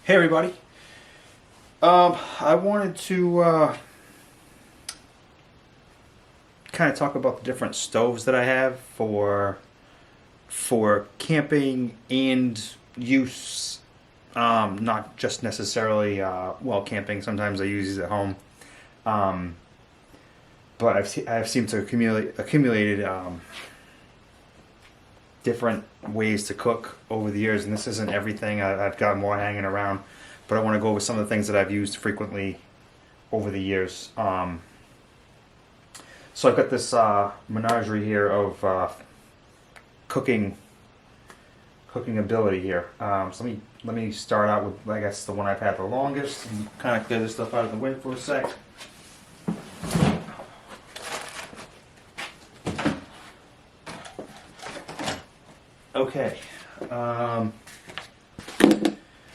Hey everybody. I wanted to kind of talk about the different stoves that I have for camping and use. Not just necessarily while camping. Sometimes I use these at home. Um, but I've seemed to accumulated different ways to cook over the years, and this isn't everything. I've got more hanging around, but I want to go over some of the things that I've used frequently over the years. So I've got this menagerie here of cooking ability here. So let me start out with, I guess, the one I've had the longest, and kind of clear this stuff out of the way for a sec. Okay.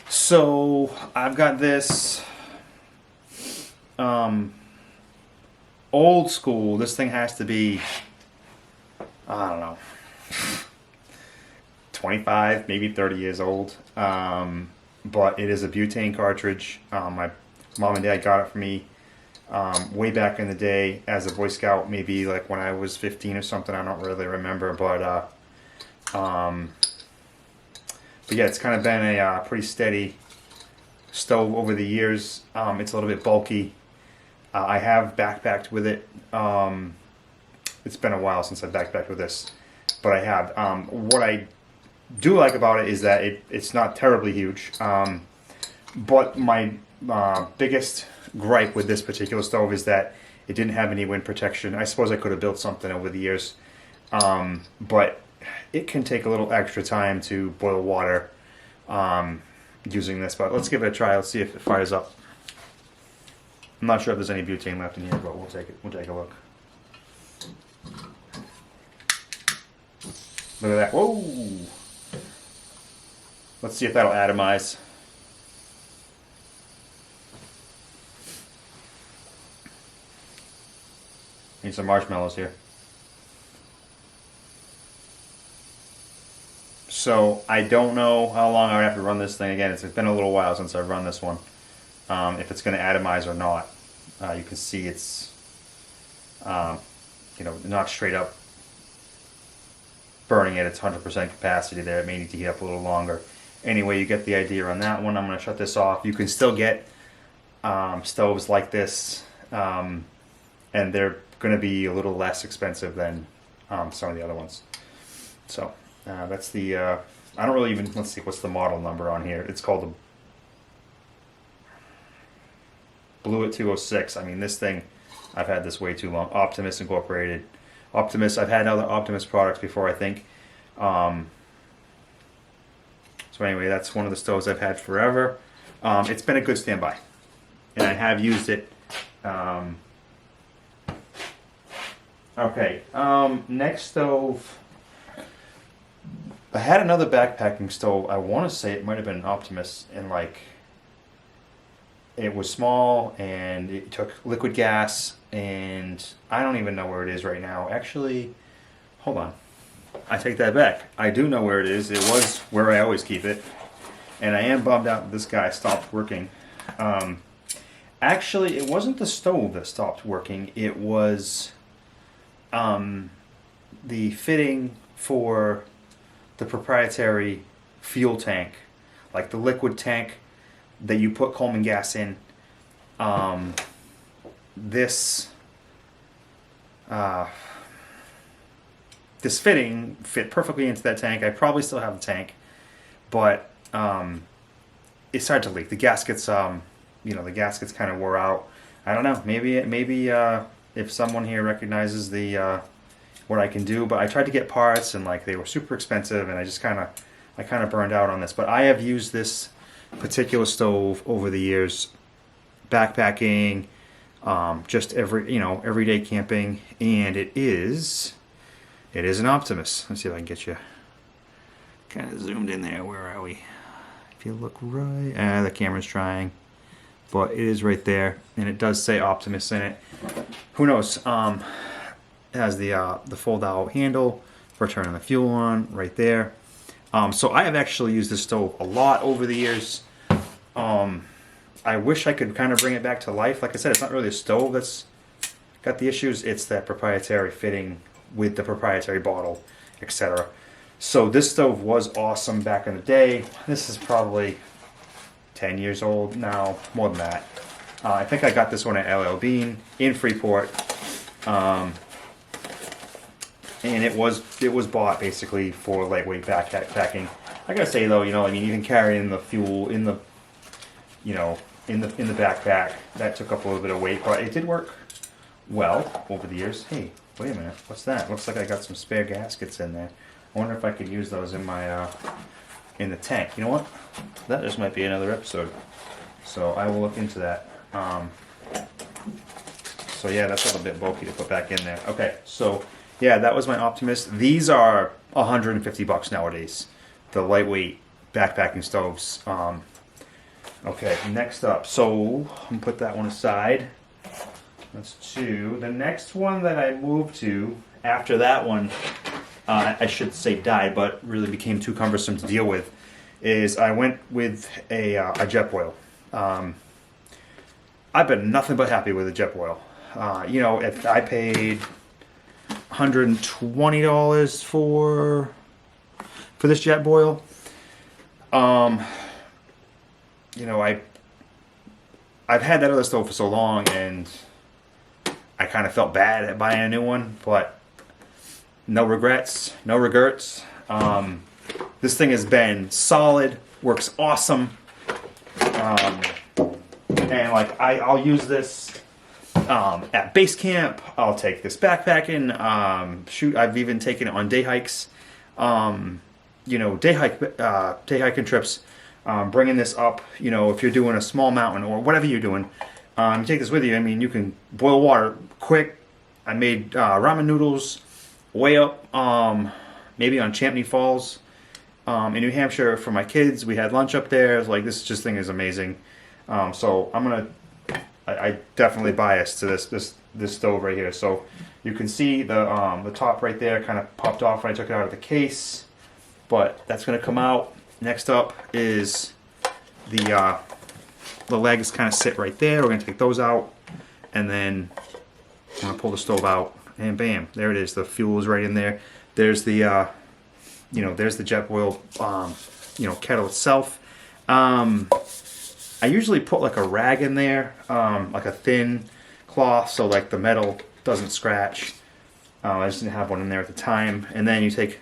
So I've got this old school. This thing has to be, I don't know, 25, maybe 30 years old. But it is a butane cartridge. My mom and dad got it for me way back in the day as a Boy Scout, maybe like when I was 15 or something. I don't really remember, but yeah, it's kind of been a pretty steady stove over the years. It's a little bit bulky. I have backpacked with it. It's been a while since I've backpacked with this, but I have. What I do like about it is that it's not terribly huge. But my biggest gripe with this particular stove is that it didn't have any wind protection. I suppose I could have built something over the years, but it can take a little extra time to boil water using this. But let's give it a try. Let's see if it fires up. I'm not sure if there's any butane left in here, but we'll take it. We'll take a look. Look at that. Whoa! Let's see if that'll atomize. Need some marshmallows here. So I don't know how long I would have to run this thing again. It's been a little while since I've run this one. If it's going to atomize or not. You can see it's, not straight up burning at its 100% capacity there. It may need to heat up a little longer. Anyway, you get the idea on that one. I'm going to shut this off. You can still get stoves like this, and they're going to be a little less expensive than some of the other ones. So that's the, I don't really even, let's see, what's the model number on here? It's called the Blue 206. I mean, this thing, I've had this way too long. Optimus Incorporated. Optimus, I've had other Optimus products before, I think. So anyway, that's one of the stoves I've had forever. It's been a good standby, and I have used it. Okay, next stove. I had another backpacking stove. I want to say it might have been an Optimus, and it was small, and it took liquid gas, and I don't even know where it is right now. Actually, hold on. I take that back. I do know where it is. It was where I always keep it, and I am bummed out that this guy stopped working. Actually, it wasn't the stove that stopped working. It was the fitting for the proprietary fuel tank, like the liquid tank that you put Coleman gas in. This fitting fit perfectly into that tank. I probably still have the tank, but it started to leak. The gaskets, the gaskets kind of wore out. I don't know. Maybe if someone here recognizes the what I can do, but I tried to get parts, and they were super expensive, and I kind of burned out on this. But I have used this particular stove over the years, backpacking, just everyday camping, and it is an Optimus. Let's see if I can get you kind of zoomed in there. Where are we? If you look right, the camera's trying, but it is right there, and it does say Optimus in it. Who knows? It has the fold-out handle for turning the fuel on right there. So I have actually used this stove a lot over the years. I wish I could kind of bring it back to life. Like I said, it's not really a stove that's got the issues. It's that proprietary fitting with the proprietary bottle, etc. So this stove was awesome back in the day. This is probably 10 years old now, more than that. I think I got this one at LL Bean in Freeport. And it was bought basically for lightweight backpacking. I gotta say though, I mean, even carrying the fuel in the, in the backpack, that took up a little bit of weight, but it did work well over the years. Hey, wait a minute, what's that? Looks like I got some spare gaskets in there. I wonder if I could use those in my in the tank. You know what? That just might be another episode. So I will look into that. So yeah, that's a little bit bulky to put back in there. Okay, so yeah, that was my Optimus. These are $150 nowadays. The lightweight backpacking stoves. Okay, next up. So I'm gonna put that one aside. That's two. The next one that I moved to after that one, I should say died, but really became too cumbersome to deal with, is I went with a Jetboil. I've been nothing but happy with a Jetboil. If I paid $120 for this Jetboil, I've had that other stove for so long, and I kind of felt bad at buying a new one, but no regrets, no regrets. This thing has been solid, works awesome, and like I'll use this at base camp. I'll take this backpacking. Shoot, I've even taken it on day hikes. Day hiking trips. Bringing this up, if you're doing a small mountain or whatever you're doing, you take this with you. I mean, you can boil water quick. I made ramen noodles way up, maybe on Champney Falls in New Hampshire for my kids. We had lunch up there. It's like, this thing is amazing. So I definitely biased to this stove right here. So you can see the top right there kind of popped off when I took it out of the case, but that's going to come out. Next up is the legs kind of sit right there. We're going to take those out, and then I'm going to pull the stove out, and bam, there it is. The fuel is right in there. There's the there's the Jetboil kettle itself. I usually put like a rag in there, like a thin cloth, so like the metal doesn't scratch. I just didn't have one in there at the time. And then you take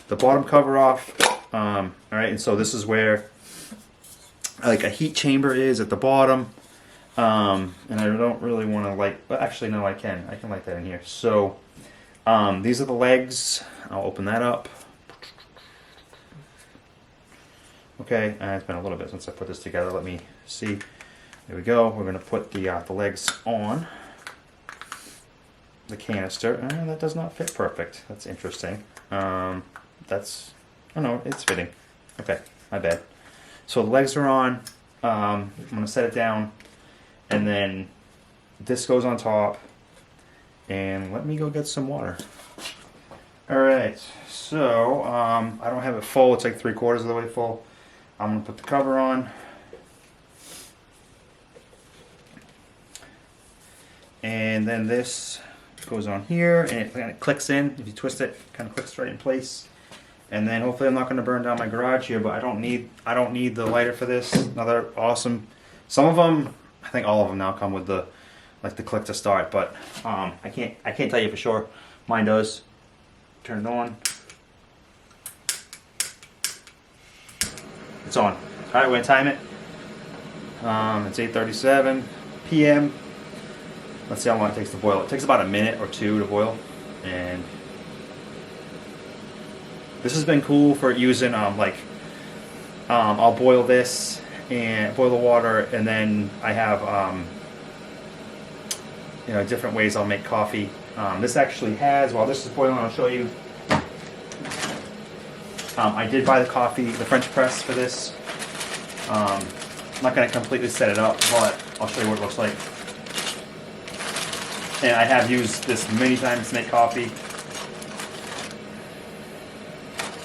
the bottom cover off. All right, and so this is where like a heat chamber is at the bottom, and I don't really want to light. Well, actually, no, I can light that in here. So these are the legs. I'll open that up. Okay, it's been a little bit since I put this together. Let me see. There we go. We're going to put the legs on the canister. That does not fit perfect. That's interesting. Oh no, it's fitting. Okay, my bad. So the legs are on. I'm going to set it down, and then this goes on top. And let me go get some water. Alright, so I don't have it full. It's like 3/4 of the way full. I'm going to put the cover on. And then this goes on here, and it kind of clicks in. If you twist it, it kind of clicks right in place. And then hopefully I'm not going to burn down my garage here, but I don't need the lighter for this. Another awesome. Some of them, I think all of them now come with the click to start, but I can't tell you for sure. Mine does. Turn it on. It's on. All right, we're gonna time it. It's 8:37 p.m. Let's see how long it takes to boil. It takes about a minute or two to boil, and this has been cool for using I'll boil this and boil the water, and then I have different ways I'll make coffee. This actually has, while this is boiling, I'll show you. I did buy the French press for this. I'm not going to completely set it up, but I'll show you what it looks like. And I have used this many times to make coffee.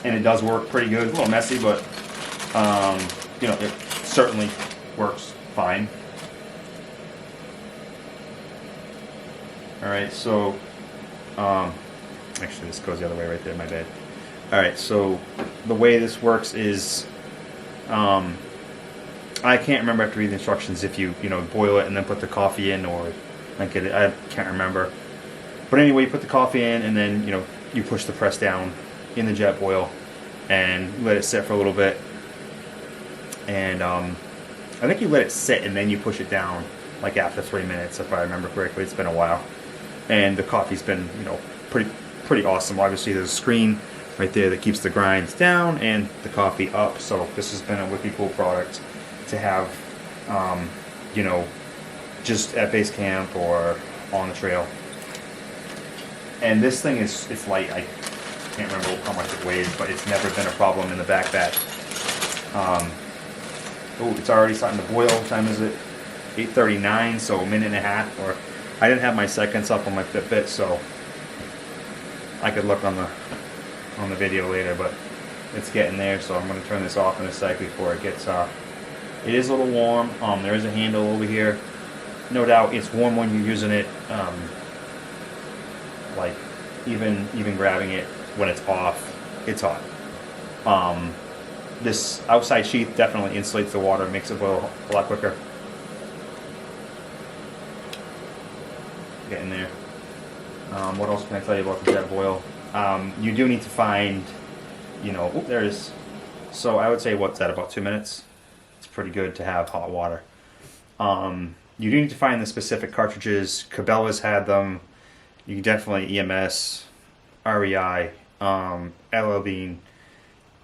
And it does work pretty good. It's a little messy, but it certainly works fine. Alright, so, actually this goes the other way right there, my bad. Alright, so the way this works is, I can't remember after reading the instructions if you boil it and then put the coffee in, or I can't remember. But anyway, you put the coffee in and then, you push the press down in the Jetboil and let it sit for a little bit. And I think you let it sit and then you push it down like after 3 minutes, if I remember correctly. It's been a while. And the coffee's been, pretty awesome. Obviously there's a screen right there that keeps the grinds down and the coffee up. So this has been a wicked cool product to have, just at base camp or on the trail. And this thing it's light. I can't remember how much it weighs, but it's never been a problem in the backpack. Oh, it's already starting to boil. What time is it? 8:39, so a minute and a half. Or I didn't have my seconds up on my Fitbit, so I could look on the video later, but it's getting there. So I'm going to turn this off in a sec before it gets. It is a little warm. There is a handle over here. No doubt, it's warm when you're using it. Like even grabbing it when it's off, it's hot. This outside sheath definitely insulates the water, makes it boil a lot quicker. Getting there. What else can I tell you about the Jetboil? You do need to find, oh, there it is. So I would say, what's that, about 2 minutes? It's pretty good to have hot water. You do need to find the specific cartridges. Cabela's had them. You can definitely EMS, REI, LL Bean,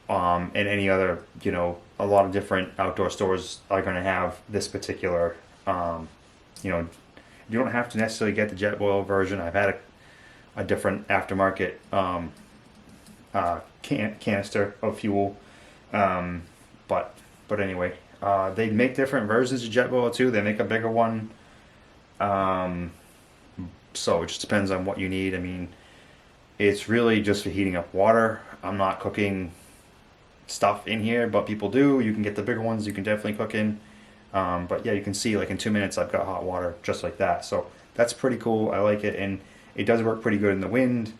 and any other, a lot of different outdoor stores are going to have this particular, you don't have to necessarily get the Jetboil version. I've had a different aftermarket canister of fuel, but anyway, they make different versions of Jetboil too. They make a bigger one. So it just depends on what you need. I mean, it's really just for heating up water. I'm not cooking stuff in here, but people do. You can get the bigger ones. You can definitely cook in. But yeah, you can see like in 2 minutes I've got hot water just like that. So that's pretty cool. I like it, and it does work pretty good in the wind.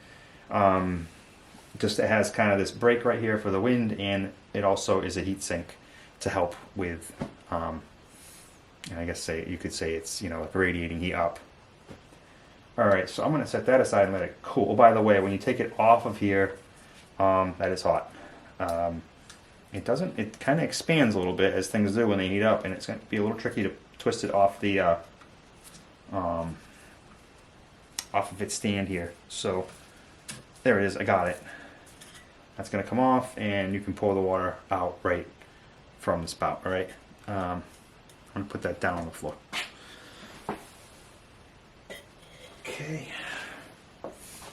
Just it has kind of this break right here for the wind, and it also is a heat sink to help with, I guess you could say it's radiating heat up. Alright, so I'm going to set that aside and let it cool. By the way, when you take it off of here, that is hot. It kind of expands a little bit as things do when they heat up, and it's going to be a little tricky to twist it off the off of its stand here. So there it is, I got it. That's going to come off, and you can pour the water out right from the spout. Alright, I'm going to put that down on the floor. Okay,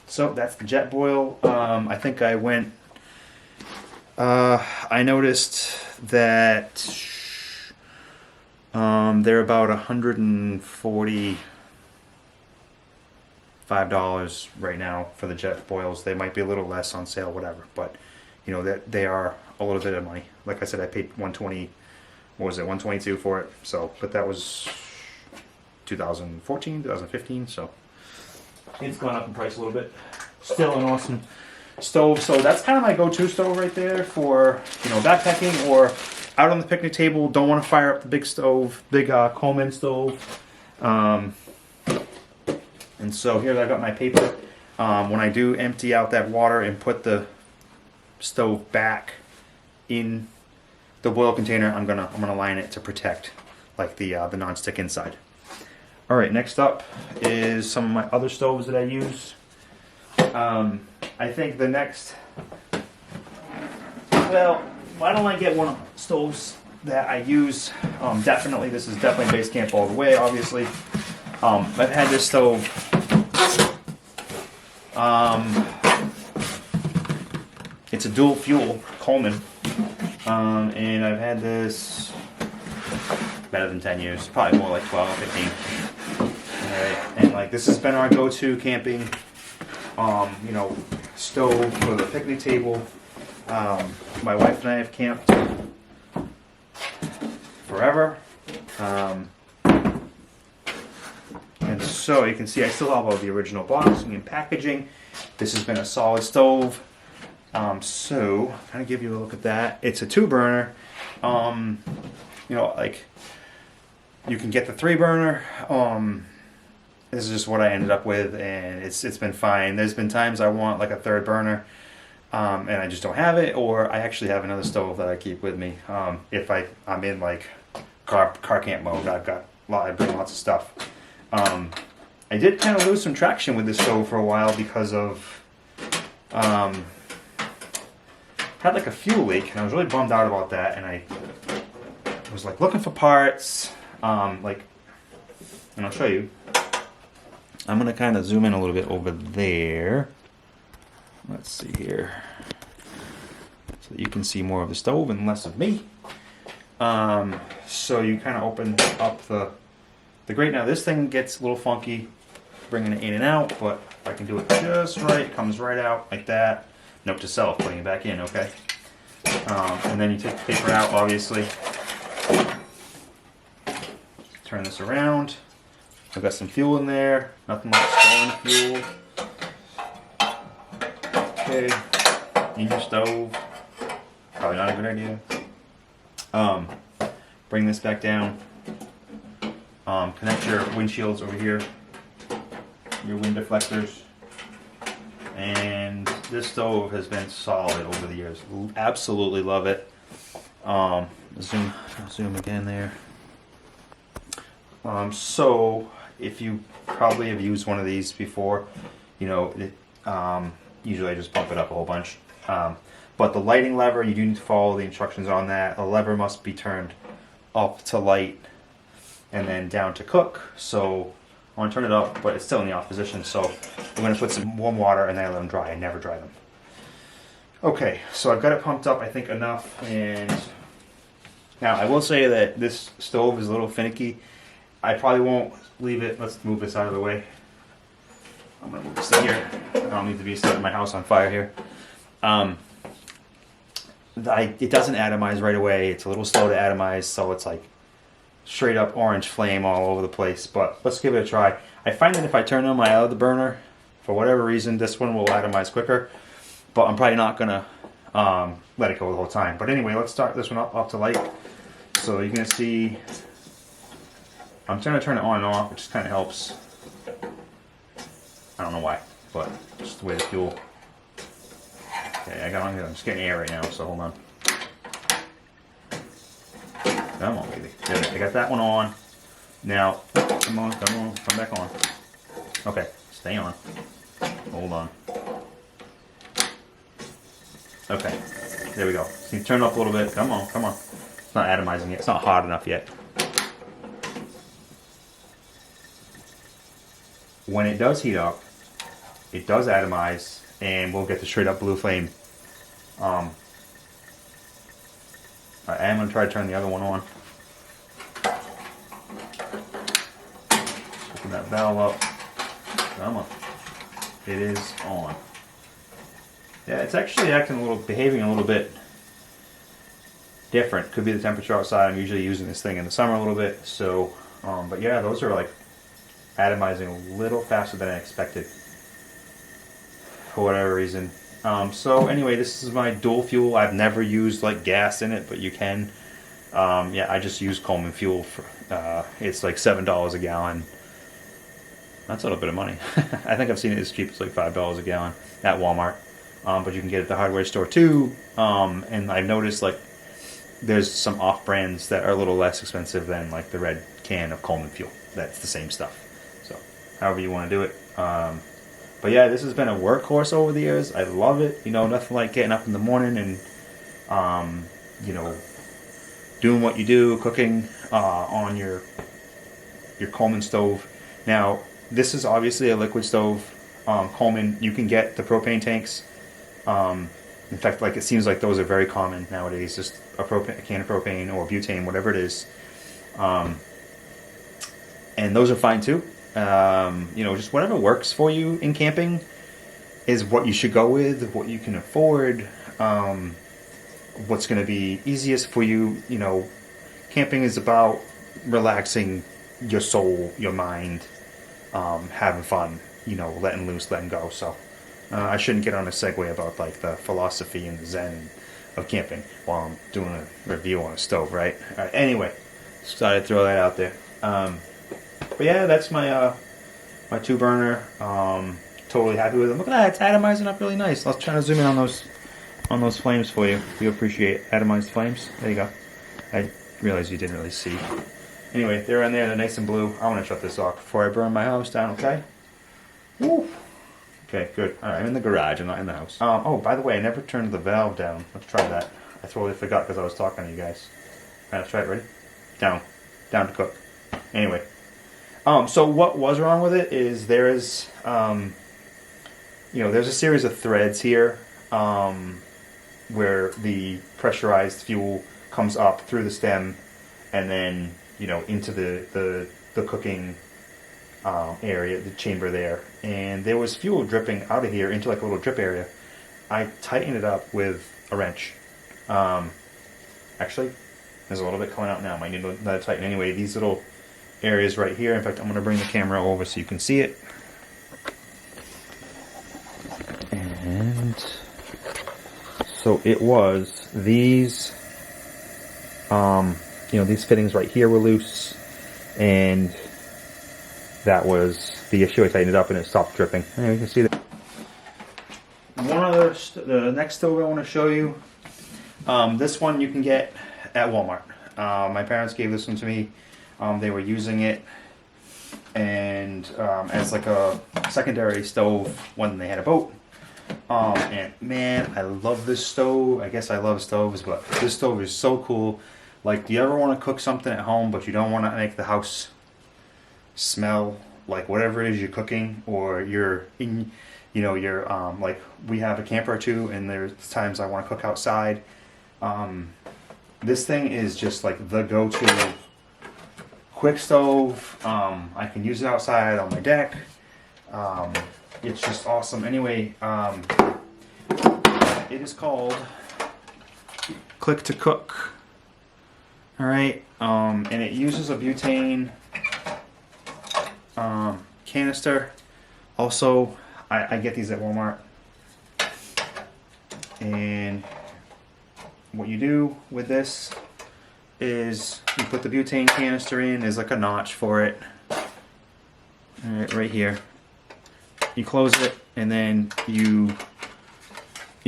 so that's the Jetboil. I think I went. I noticed that they're about $145 right now for the Jetboils. They might be a little less on sale, whatever. But that they are a little bit of money. Like I said, I paid $120. What was it? $122 for it. So, but that was 2014, 2015. So. It's gone up in price a little bit. Still an awesome stove. So that's kind of my go-to stove right there for backpacking or out on the picnic table. Don't want to fire up the big stove, big Coleman stove. And so here I got my paper. When I do empty out that water and put the stove back in the boil container, I'm gonna line it to protect like the non-stick inside. Alright, next up is some of my other stoves that I use. I think the next, well, why don't I get one of the stoves that I use? Definitely, this is definitely base camp all the way, obviously. I've had this stove, it's a dual fuel Coleman, and I've had this better than 10 years, probably more like 12, 15. Alright, and like this has been our go-to camping, stove for the picnic table. My wife and I have camped forever, And so you can see I still have all the original boxing and packaging. This has been a solid stove. So kind of give you a look at that. It's a 2-burner. You know, like you can get the 3-burner. This is just what I ended up with, and it's been fine. There's been times I want like a 3rd burner, and I just don't have it, or I actually have another stove that I keep with me. If I'm in like car camp mode, I bring lots of stuff. I did kind of lose some traction with this stove for a while because of had like a fuel leak, and I was really bummed out about that. And I was like looking for parts, and I'll show you. I'm gonna kind of zoom in a little bit over there. Let's see here, so that you can see more of the stove and less of me. So you kind of open up the grate. Now this thing gets a little funky bringing it in and out, but if I can do it just right, it comes right out like that. Note to self, putting it back in, okay? And then you take the paper out, obviously. Turn this around. I've got some fuel in there. Nothing like stolen fuel. Okay, in your stove. Probably not a good idea. Bring this back down. Connect your windshields over here, your wind deflectors, and this stove has been solid over the years. Absolutely love it. Zoom again there. So if you probably have used one of these before, you know, usually I just pump it up a whole bunch. But the lighting lever, you do need to follow the instructions on that. The lever must be turned up to light and then down to cook. So I want to turn it up, but it's still in the off position. So I'm going to put some warm water and then I let them dry. I never dry them. Okay, so I've got it pumped up, I think enough. And now I will say that this stove is a little finicky. I probably won't leave it. Let's move this out of the way. I'm going to move this in here. I don't need to be setting my house on fire here. It doesn't atomize right away. It's a little slow to atomize, so it's like straight up orange flame all over the place. But let's give it a try. I find that if I turn on my other burner, for whatever reason, this one will atomize quicker. But I'm probably not going to let it go the whole time. But anyway, let's start this one up to light. So you're going to see, I'm trying to turn it on and off, which kind of helps. I don't know why, but just the way the fuel. Okay, I got on here. I'm just getting air right now, so hold on. Come on, baby. There, I got that one on. Now, come on, come back on. Okay, stay on. Hold on. Okay, there we go. So you turn it up a little bit. Come on, come on. It's not atomizing yet. It's not hot enough yet. When it does heat up, it does atomize, and we'll get the straight up blue flame. I am going to try to turn the other one on. Open that valve up. Come on. It is on. Yeah, it's actually behaving a little bit different. Could be the temperature outside. I'm usually using this thing in the summer a little bit. So, but yeah, those are like atomizing a little faster than I expected for whatever reason. So anyway, this is my dual fuel. I've never used like gas in it, but you can. Yeah, I just use Coleman fuel. It's like $7 a gallon. That's a little bit of money. I think I've seen it as cheap as like $5 a gallon at Walmart. But you can get it at the hardware store too. And I've noticed like there's some off brands that are a little less expensive than like the red can of Coleman fuel. That's the same stuff. So however you want to do it. But yeah, this has been a workhorse over the years. I love it. You know, nothing like getting up in the morning and, you know, doing what you do, cooking on your Coleman stove. Now, this is obviously a liquid stove. Coleman, you can get the propane tanks. In fact, like it seems like those are very common nowadays. Just a can of propane or butane, whatever it is. And those are fine too. You know, just whatever works for you in camping is what you should go with, what you can afford, what's going to be easiest for you. You know, camping is about relaxing your soul, your mind, having fun, you know, letting loose, letting go. So I shouldn't get on a segue about like the philosophy and the zen of camping while I'm doing a review on a stove, right? All right, anyway, just thought I'd throw that out there. But yeah, that's my my 2-burner. Totally happy with it. Look at that, it's atomizing up really nice. Let's try to zoom in on those flames for you. We appreciate atomized flames. There you go. I realized you didn't really see. Anyway, they're in there. They're nice and blue. I want to shut this off before I burn my house down. Okay. Woo. Okay, good. All right, I'm in the garage. I'm not in the house. Oh, by the way, I never turned the valve down. Let's try that. I totally forgot because I was talking to you guys. All right, let's try it. Ready? Down to cook. Anyway. So what was wrong with it is there is, you know, there's a series of threads here where the pressurized fuel comes up through the stem and then, you know, into the cooking area, the chamber there. And there was fuel dripping out of here into like a little drip area. I tightened it up with a wrench. Actually, there's a little bit coming out now. Might need to let it tighten. Anyway, these little areas right here. In fact, I'm going to bring the camera over so you can see it. And so it was these, you know, these fittings right here were loose, and that was the issue. I tightened it up and it stopped dripping. Anyway, you can see that. One other, the next stove I want to show you. This one you can get at Walmart. My parents gave this one to me. They were using it and as like a secondary stove when they had a boat. And man, I love this stove. I guess I love stoves, but this stove is so cool. Like, do you ever want to cook something at home, but you don't want to make the house smell like whatever it is you're cooking, or you're in, you know, you're like, we have a camper or two, and there's times I want to cook outside. This thing is just like the go-to quick stove. I can use it outside on my deck. It's just awesome. Anyway, it is called Click to Cook. All right, and it uses a butane canister. Also, I get these at Walmart. And what you do with this is you put the butane canister in. There's like a notch for it. All right here. You close it, and then you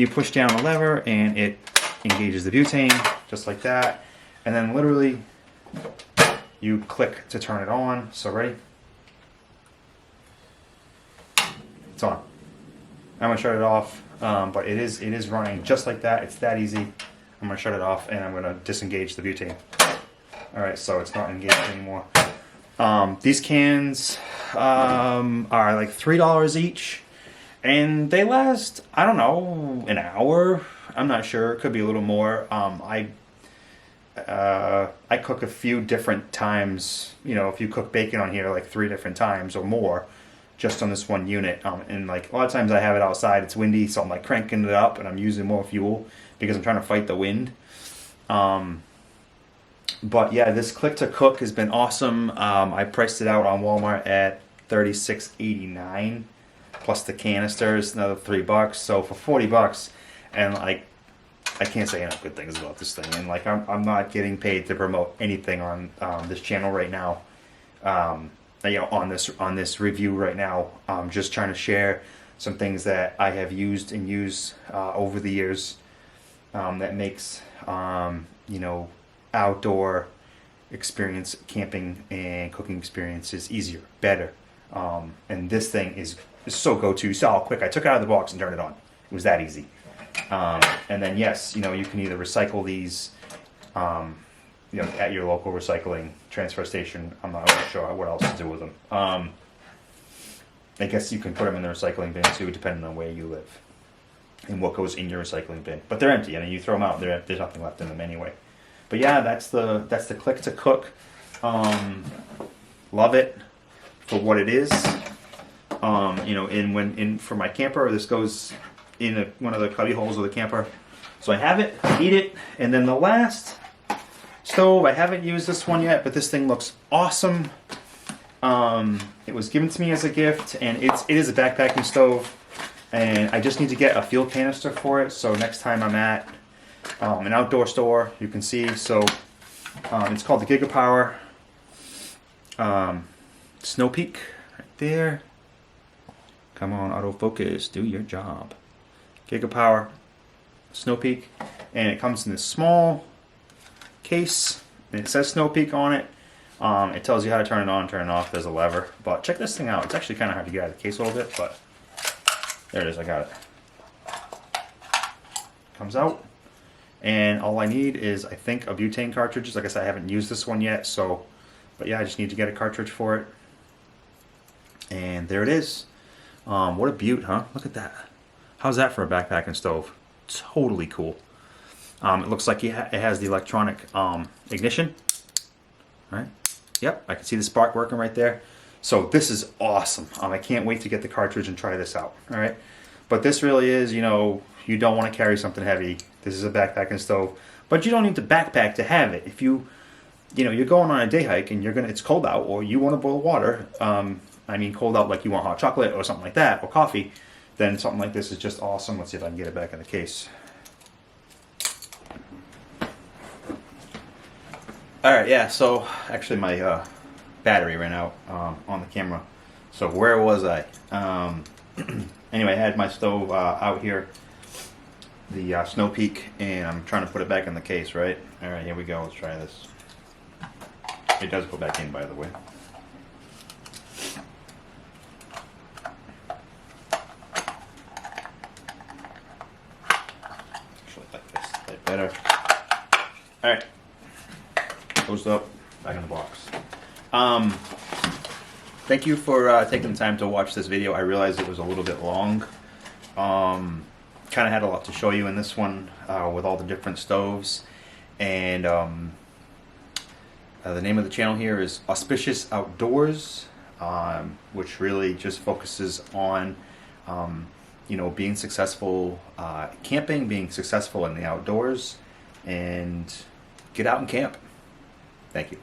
push down a lever, and it engages the butane just like that. And then literally you click to turn it on. So ready? It's on. I'm gonna shut it off, but it is running just like that. It's that easy. I'm gonna shut it off, and I'm gonna disengage the butane. All right, so it's not engaged anymore. These cans are like $3 each, and they last, I don't know, an hour. I'm not sure. It could be a little more. I cook a few different times. You know, if you cook bacon on here like 3 different times or more, just on this one unit. And like a lot of times I have it outside. It's windy, so I'm like cranking it up, and I'm using more fuel because I'm trying to fight the wind. But yeah, this Click to Cook has been awesome. I priced it out on Walmart at $36.89 plus the canisters, another $3. So for $40, and like, I can't say enough good things about this thing. And like, I'm not getting paid to promote anything on this channel right now. You know, on this review right now. I'm just trying to share some things that I have used and use over the years that makes you know, outdoor experience, camping and cooking experiences easier, better. And this thing is so go-to. You saw how quick I took it out of the box and turned it on. It was that easy. And then yes, you know, you can either recycle these you know, at your local recycling transfer station. I'm not really sure what else to do with them. I guess you can put them in the recycling bin too, depending on where you live and what goes in your recycling bin. But they're empty. I mean, you throw them out, there's nothing left in them anyway. But yeah, that's the Click to Cook. Love it for what it is. You know, for my camper, this goes in one of the cubby holes of the camper. So I have it, I eat it, and then the last stove. I haven't used this one yet, but this thing looks awesome. It was given to me as a gift, and it is a backpacking stove, and I just need to get a fuel canister for it. So next time I'm at an outdoor store, you can see. So it's called the Gigapower Snow Peak right there. Come on, autofocus, do your job. Gigapower Snow Peak, and it comes in this small case, and it says Snow Peak on it. It tells you how to turn it on, turn it off. There's a lever, but check this thing out. It's actually kind of hard to get out of the case a little bit, but there it is. I got it. Comes out, and all I need is, I think, a butane cartridge. Like I said, I haven't used this one yet, so, but yeah, I just need to get a cartridge for it. And there it is. What a beaut, huh? Look at that. How's that for a backpacking stove? Totally cool. It looks like it has the electronic ignition. All right. Yep, I can see the spark working right there. So this is awesome. I can't wait to get the cartridge and try this out. All right. But this really is, you know, you don't want to carry something heavy. This is a backpacking stove, but you don't need to backpack to have it. If you know, you're going on a day hike and it's cold out, or you want to boil water. I mean, cold out like you want hot chocolate or something like that, or coffee. Then something like this is just awesome. Let's see if I can get it back in the case. Alright, yeah, so actually my battery ran out on the camera. So where was I? Anyway, I had my stove out here, the Snow Peak, and I'm trying to put it back in the case, right? Alright, here we go. Let's try this. It does go back in, by the way. Actually, like this. Like better. Alright. Closed up, back in the box. Thank you for taking the time to watch this video. I realized it was a little bit long. Kind of had a lot to show you in this one with all the different stoves. And the name of the channel here is Auspicious-Outdoors, which really just focuses on you know, being successful camping, being successful in the outdoors, and get out and camp. Thank you.